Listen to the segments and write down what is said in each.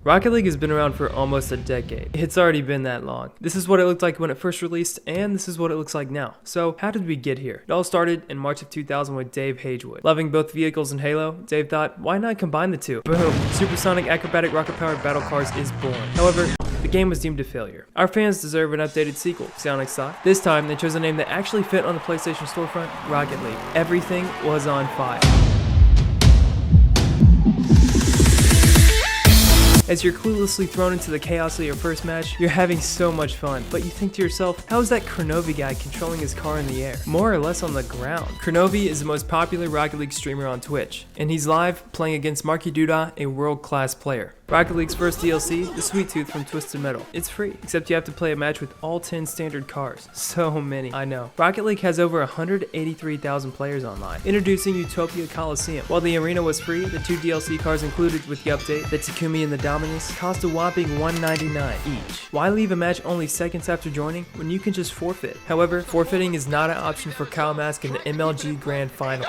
Rocket League has been around for almost a decade. It's already been that long. This is what it looked like when it first released, and this is what it looks like now. So how did we get here? It all started in March of 2000 with Dave Hagewood. Loving both vehicles and Halo, Dave thought, why not combine the two? Boom! Supersonic acrobatic rocket-powered battle cars is born. However, the game was deemed a failure. Our fans deserve an updated sequel, Psionics thought. This time, they chose a name that actually fit on the PlayStation storefront, Rocket League. Everything was on fire. As you're cluelessly thrown into the chaos of your first match, you're having so much fun, but you think to yourself, how is that Kronovi guy controlling his car in the air? More or less on the ground. Kronovi is the most popular Rocket League streamer on Twitch, and he's live playing against Marky Duda, a world-class player. Rocket League's first DLC, the Sweet Tooth from Twisted Metal. It's free, except you have to play a match with all 10 standard cars. So many, I know. Rocket League has over 183,000 players online. Introducing Utopia Coliseum. While the arena was free, the 2 DLC cars included with the update, the Takumi and the Dominus, cost a whopping $199 each. Why leave a match only seconds after joining when you can just forfeit? However, forfeiting is not an option for Kyle Mask in the MLG Grand Final.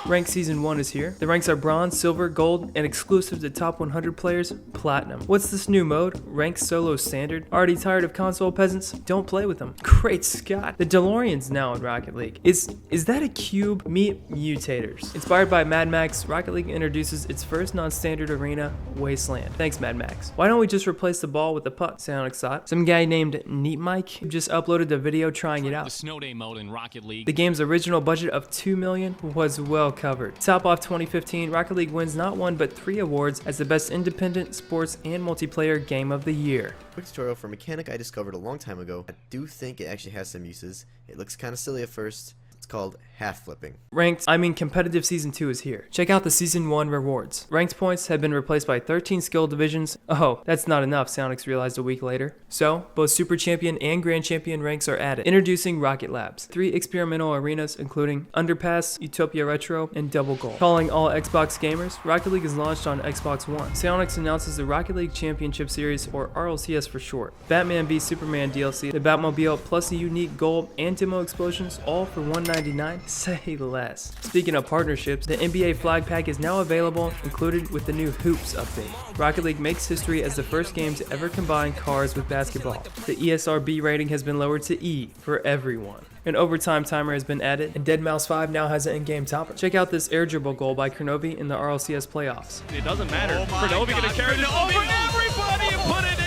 Rank Season 1 is here. The ranks are Bronze, Silver, Gold, and exclusive to top 100 players, Platinum. What's this new mode? Rank Solo Standard? Already tired of console peasants? Don't play with them. Great Scott! The DeLorean's now in Rocket League. Is that a cube? Meet Mutators. Inspired by Mad Max, Rocket League introduces its first non-standard arena, Wasteland. Thanks, Mad Max. Why don't we just replace the ball with the puck? Psionics thought. Some guy named Neat Mike just uploaded a video trying it out. The Snow Day mode in Rocket League. The game's original budget of $2 million was well covered. Top off 2015, Rocket League wins not 1 but 3 awards as the best independent, sports, and multiplayer game of the year. Quick tutorial for a mechanic I discovered a long time ago. I do think it actually has some uses. It looks kind of silly at first. It's called half flipping. Competitive Season 2 is here. Check out the Season 1 rewards. Ranked points have been replaced by 13 skill divisions. Oh, that's not enough, Psionics realized a week later. So, both Super Champion and Grand Champion ranks are added. Introducing Rocket Labs. 3 experimental arenas including Underpass, Utopia Retro, and Double Goal. Calling all Xbox gamers, Rocket League is launched on Xbox One. Psionics announces the Rocket League Championship Series, or RLCS for short. Batman v Superman DLC, the Batmobile, plus the unique gold and demo explosions, all for $199. Say less. Speaking of partnerships, the NBA flag pack is now available, included with the new Hoops update. Rocket League makes history as the first game to ever combine cars with basketball. The ESRB rating has been lowered to E for everyone. An overtime timer has been added, and Deadmau5 5 now has an in-game topper. Check out this air dribble goal by Kronovi in the RLCS playoffs. It doesn't matter. Kronovi gonna carry this over everybody and put it in.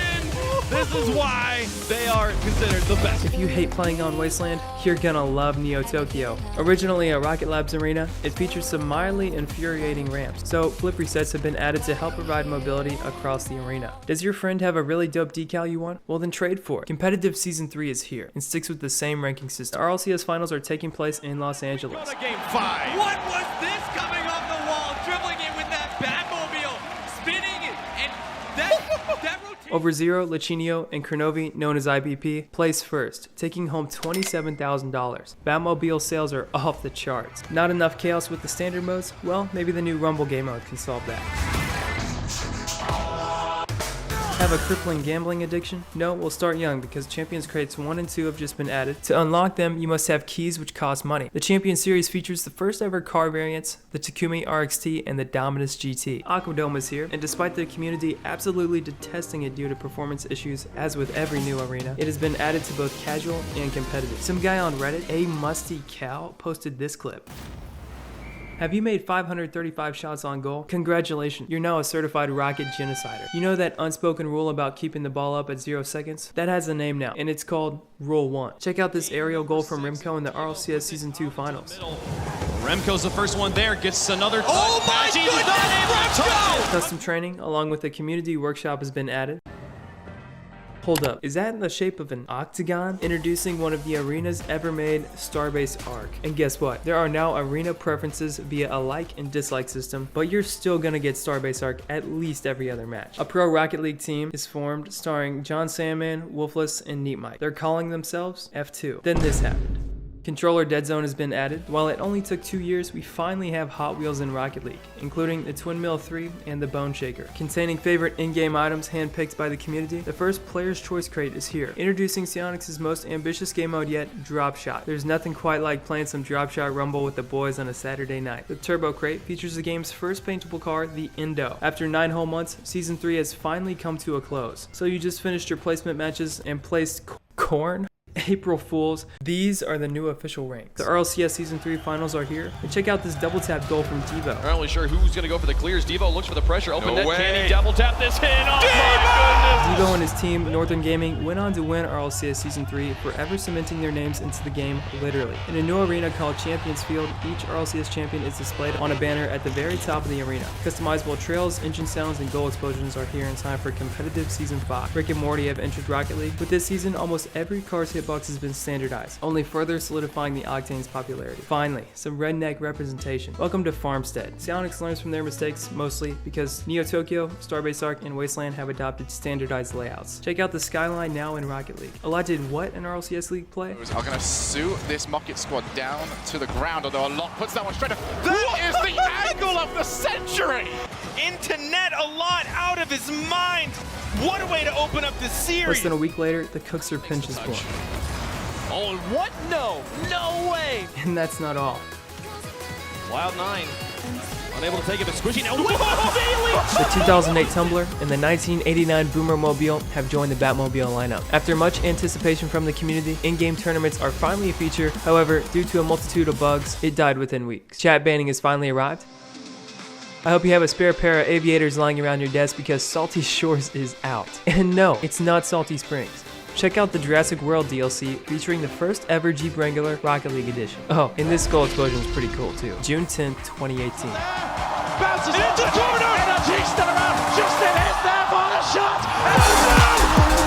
This is why they are considered the best. If you hate playing on Wasteland, you're gonna love Neo Tokyo. Originally a Rocket Labs arena, it features some mildly infuriating ramps, so flip resets have been added to help provide mobility across the arena. Does your friend have a really dope decal you want? Well then trade for it. Competitive Season 3 is here, and sticks with the same ranking system. The RLCS finals are taking place in Los Angeles. Go to Game 5. What was this coming off the wall, dribbling it with that Batmobile, spinning it, and that rotation. Over Zero, Lichinio, and Kronovi, known as IBP, placed first, taking home $27,000. Batmobile sales are off the charts. Not enough chaos with the standard modes? Well, maybe the new Rumble game mode can solve that. Have a crippling gambling addiction? No, we'll start young because Champions Crates 1 and 2 have just been added. To unlock them, you must have keys which cost money. The Champion Series features the first ever car variants, the Takumi RXT and the Dominus GT. Aquadome is here, and despite the community absolutely detesting it due to performance issues, as with every new arena, it has been added to both casual and competitive. Some guy on Reddit, A Musty Cow, posted this clip. Have you made 535 shots on goal? Congratulations, you're now a certified rocket genocider. You know that unspoken rule about keeping the ball up at 0 seconds? That has a name now, and it's called Rule 1. Check out this aerial goal from Remco in the RLCS Season 2 finals. Remco's the first one there, gets another touch. Oh my goodness, Custom training, along with a community workshop, has been added. Hold up, is that in the shape of an octagon? Introducing one of the arenas ever made, Starbase Arc. And guess what? There are now arena preferences via a like and dislike system, but you're still gonna get Starbase Arc at least every other match. A pro Rocket League team is formed starring John Sandman, Wolfless, and Neat Mike. They're calling themselves F2. Then this happened. Controller Dead Zone has been added. While it only took 2 years, we finally have Hot Wheels in Rocket League, including the Twin Mill 3 and the Bone Shaker. Containing favorite in-game items handpicked by the community, the first Player's Choice crate is here. Introducing Psyonix's most ambitious game mode yet, Drop Shot. There's nothing quite like playing some Drop Shot Rumble with the boys on a Saturday night. The Turbo crate features the game's first paintable car, the Indo. After 9 whole months, Season 3 has finally come to a close. So you just finished your placement matches and placed corn? April Fools, these are the new official ranks. The RLCS Season 3 finals are here, and check out this double tap goal from Devo. Not really sure who's going to go for the clears. Devo looks for the pressure. Open net, way. can he double tap this in? Oh my goodness! Devo and his team, Northern Gaming, went on to win RLCS Season 3, forever cementing their names into the game, literally. In a new arena called Champions Field, each RLCS champion is displayed on a banner at the very top of the arena. Customizable trails, engine sounds, and goal explosions are here in time for competitive Season 5. Rick and Morty have entered Rocket League. With this season, almost every car's hitbox has been standardized, only further solidifying the Octane's popularity. Finally, some redneck representation. Welcome to Farmstead. Psyonix learns from their mistakes, mostly because Neo Tokyo, Starbase Arc, and Wasteland have adopted standardized layouts. Check out the skyline now in Rocket League. A lot did what in RLCS League play? Are going to suit this Mocket squad down to the ground, although a lot puts that one straight up. That is the angle of the century! Into net a lot out of his mind. What a way to open up this series. Less than a week later, the Cookser pinch is born. Oh, what? No! No way! And that's not all. Wild 9. Unable to take it, but Squishy now with a The 2008 Tumbler and the 1989 Boomer Mobile have joined the Batmobile lineup. After much anticipation from the community, in-game tournaments are finally a feature. However, due to a multitude of bugs, it died within weeks. Chat banning has finally arrived. I hope you have a spare pair of aviators lying around your desk because Salty Shores is out. And no, it's not Salty Springs. Check out the Jurassic World DLC featuring the first ever Jeep Wrangler Rocket League edition. Oh, and this goal explosion is pretty cool too. June 10th, 2018. bounces into the corner. Energy still around. Justin hit there for the shot.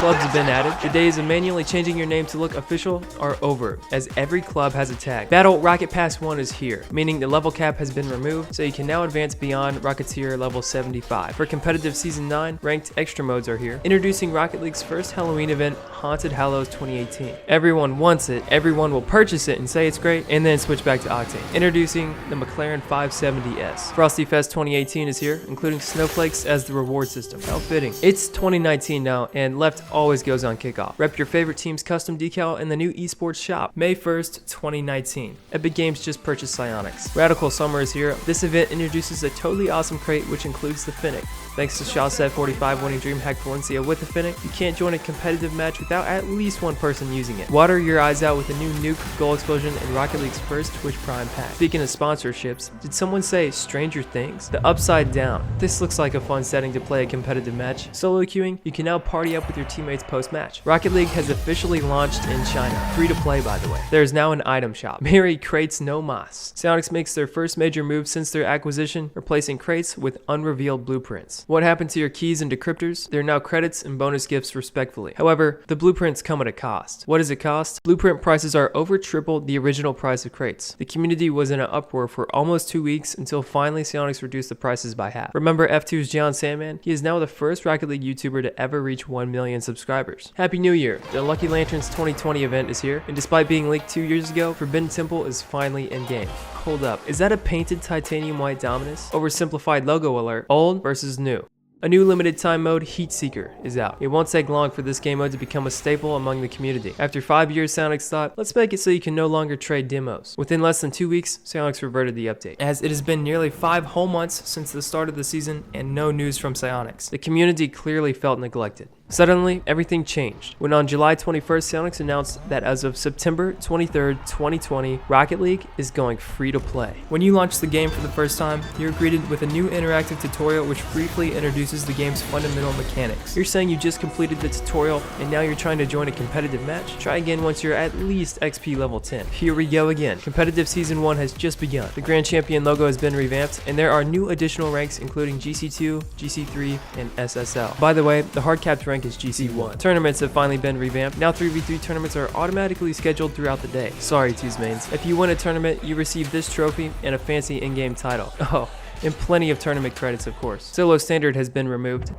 Clubs have been added. The days of manually changing your name to look official are over, as every club has a tag. Battle Rocket Pass 1 is here, meaning the level cap has been removed, so you can now advance beyond Rocketeer level 75. For competitive Season 9, ranked extra modes are here. Introducing Rocket League's first Halloween event, Haunted Hallows 2018. Everyone wants it, everyone will purchase it and say it's great, and then switch back to Octane. Introducing the McLaren 570S. Frosty Fest 2018 is here, including snowflakes as the reward system. How fitting. It's 2019 now, and left always goes on kickoff. Rep your favorite team's custom decal in the new esports shop. May 1st, 2019. Epic Games just purchased Psyonix. Radical Summer is here. This event introduces a totally awesome crate which includes the Finnick. Thanks to Shawset 45 winning DreamHack Valencia with the Finnick, you can't join a competitive match without at least one person using it. Water your eyes out with a new nuke, goal explosion, and Rocket League's first Twitch Prime pack. Speaking of sponsorships, did someone say Stranger Things? The Upside Down. This looks like a fun setting to play a competitive match. Solo queuing, you can now party up with your teammates post-match. Rocket League has officially launched in China. Free to play, by the way. There is now an item shop. Merry crates no mas. Psyonix makes their first major move since their acquisition, replacing crates with unrevealed blueprints. What happened to your keys and decryptors? They're now credits and bonus gifts respectfully. However, the blueprints come at a cost. What does it cost? Blueprint prices are over triple the original price of crates. The community was in an uproar for almost 2 weeks until finally Psyonix reduced the prices by half. Remember F2's John Sandman? He is now the first Rocket League YouTuber to ever reach 1 million subscribers. Happy New Year! The Lucky Lanterns 2020 event is here, and despite being leaked 2 years ago, Forbidden Temple is finally in-game. Hold up, is that a painted titanium white Dominus? Oversimplified logo alert, old versus new. A new limited time mode, Heat Seeker, is out. It won't take long for this game mode to become a staple among the community. After 5 years, Psyonix thought, let's make it so you can no longer trade demos. Within less than 2 weeks, Psyonix reverted the update. As it has been nearly 5 whole months since the start of the season and no news from Psyonix, the community clearly felt neglected. Suddenly, everything changed when on July 21st, Psyonix announced that as of September 23rd, 2020, Rocket League is going free to play. When you launch the game for the first time, you're greeted with a new interactive tutorial which briefly introduces the game's fundamental mechanics. You're saying you just completed the tutorial and now you're trying to join a competitive match? Try again once you're at least XP level 10. Here we go again. Competitive Season 1 has just begun. The Grand Champion logo has been revamped and there are new additional ranks including GC2, GC3, and SSL. By the way, the hard-capped rank is GC1. Tournaments have finally been revamped. Now 3v3 tournaments are automatically scheduled throughout the day. Sorry, Tuesmains. If you win a tournament, you receive this trophy and a fancy in-game title. Oh, and plenty of tournament credits, of course. Solo Standard has been removed.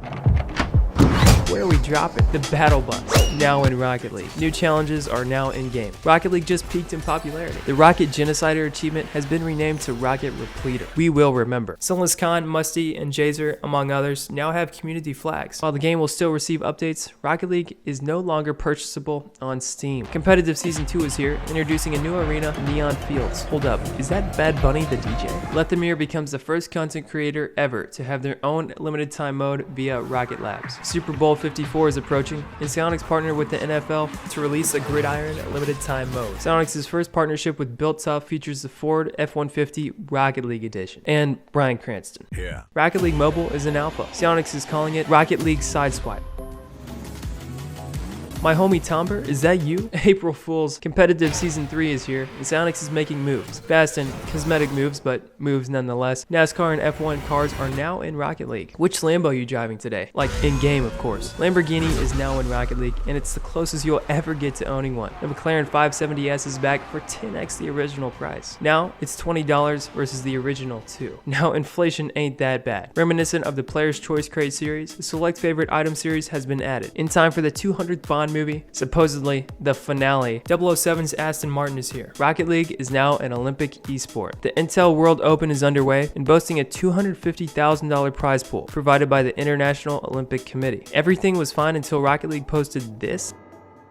Where are we dropping? The Battle Bus. now in Rocket League. New challenges are now in-game. Rocket League just peaked in popularity. The Rocket Genocider achievement has been renamed to Rocket Repleter. We will remember. Sunless Khan, Musty, and Jazer, among others, now have community flags. While the game will still receive updates, Rocket League is no longer purchasable on Steam. Competitive Season 2 is here, introducing a new arena, Neon Fields. Hold up, is that Bad Bunny the DJ? Lethamir becomes the first content creator ever to have their own limited time mode via Rocket Labs. Super Bowl 54 is approaching, and Psyonix partnered with the NFL to release a Gridiron limited time mode. Psyonix's first partnership with Built Tough features the Ford F-150 Rocket League Edition, and Bryan Cranston. Yeah. Rocket League Mobile is an alpha. Psyonix is calling it Rocket League Sideswipe. My homie Tomber, is that you? April Fools. Competitive Season 3 is here, and Psyonix is making moves. Fast and cosmetic moves, but moves nonetheless. NASCAR and F1 cars are now in Rocket League. Which Lambo are you driving today? Like, in-game, of course. Lamborghini is now in Rocket League, and it's the closest you'll ever get to owning one. The McLaren 570S is back for 10x the original price. Now, it's $20 versus the original $2. Now, inflation ain't that bad. Reminiscent of the Player's Choice Crate series, the Select Favorite Item series has been added. In time for the 200th Bond movie, supposedly the finale, 007's Aston Martin is here. Rocket League is now an Olympic esport. The Intel World Open is underway and boasting a $250,000 prize pool provided by the International Olympic Committee. Everything was fine until Rocket League posted this.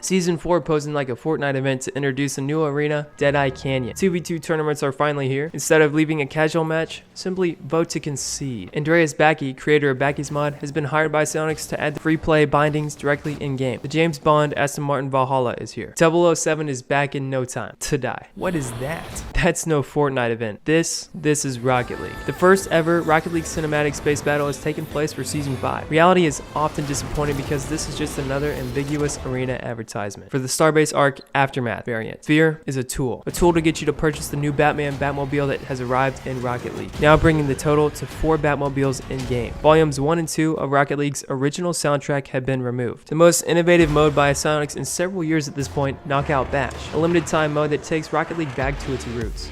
Season 4 posing like a Fortnite event to introduce a new arena, Deadeye Canyon. 2v2 tournaments are finally here. Instead of leaving a casual match, simply vote to concede. Andreas Backe, creator of Backe's Mod, has been hired by Psyonix to add the free play bindings directly in-game. The James Bond Aston Martin Valhalla is here. 007 is back in no time to die. What is that? That's no Fortnite event. This is Rocket League. The first ever Rocket League cinematic space battle has taken place for Season 5. Reality is often disappointing because this is just another ambiguous arena advertisement for the Starbase Arc Aftermath variant. Fear is a tool to get you to purchase the new Batman Batmobile that has arrived in Rocket League, now bringing the total to 4 Batmobiles in-game. Volumes 1 and 2 of Rocket League's original soundtrack have been removed. The most innovative mode by Psyonix in several years at this point, Knockout Bash, a limited time mode that takes Rocket League back to its roots.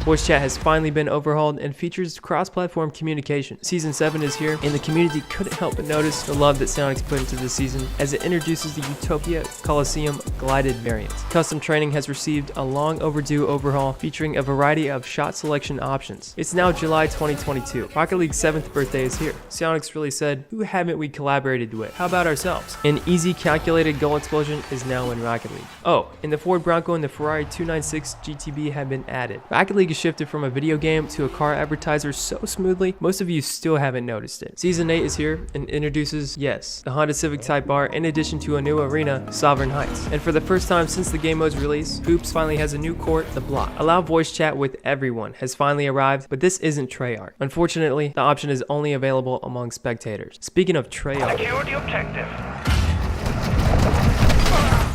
Voice chat has finally been overhauled and features cross-platform communication. Season 7 is here, and the community couldn't help but notice the love that Psyonix put into this season as it introduces the Utopia Coliseum Glided variant. Custom training has received a long overdue overhaul featuring a variety of shot selection options. It's now July 2022. Rocket League's 7th birthday is here. Psyonix really said, who haven't we collaborated with? How about ourselves? An easy calculated goal explosion is now in Rocket League. Oh, and the Ford Bronco and the Ferrari 296 GTB have been added. Rocket League shifted from a video game to a car advertiser so smoothly, most of you still haven't noticed it. Season 8 is here and introduces, yes, the Honda Civic Type R in addition to a new arena, Sovereign Heights. And for the first time since the game mode's release, Hoops finally has a new court, The Block. Allow voice chat with everyone has finally arrived, but this isn't Treyarch. Unfortunately, the option is only available among spectators. Speaking of Treyarch, Secure the objective.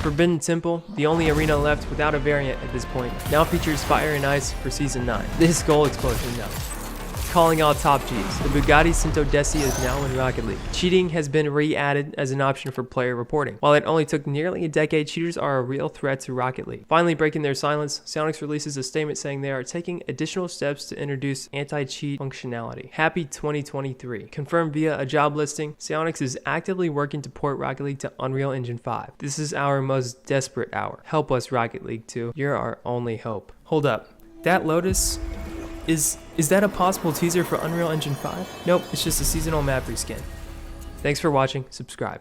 Forbidden Temple, the only arena left without a variant at this point, now features Fire and Ice for Season 9. This goal explosion now. Calling all top Gs. The Bugatti Centodeci is now in Rocket League. Cheating has been re-added as an option for player reporting. While it only took nearly a decade, cheaters are a real threat to Rocket League. Finally breaking their silence, Psyonix releases a statement saying they are taking additional steps to introduce anti-cheat functionality. Happy 2023. Confirmed via a job listing, Psyonix is actively working to port Rocket League to Unreal Engine 5. This is our most desperate hour. Help us, Rocket League 2. You're our only hope. Hold up. That Lotus... Is that a possible teaser for Unreal Engine 5? Nope, it's just a seasonal map reskin. Thanks for watching, subscribe.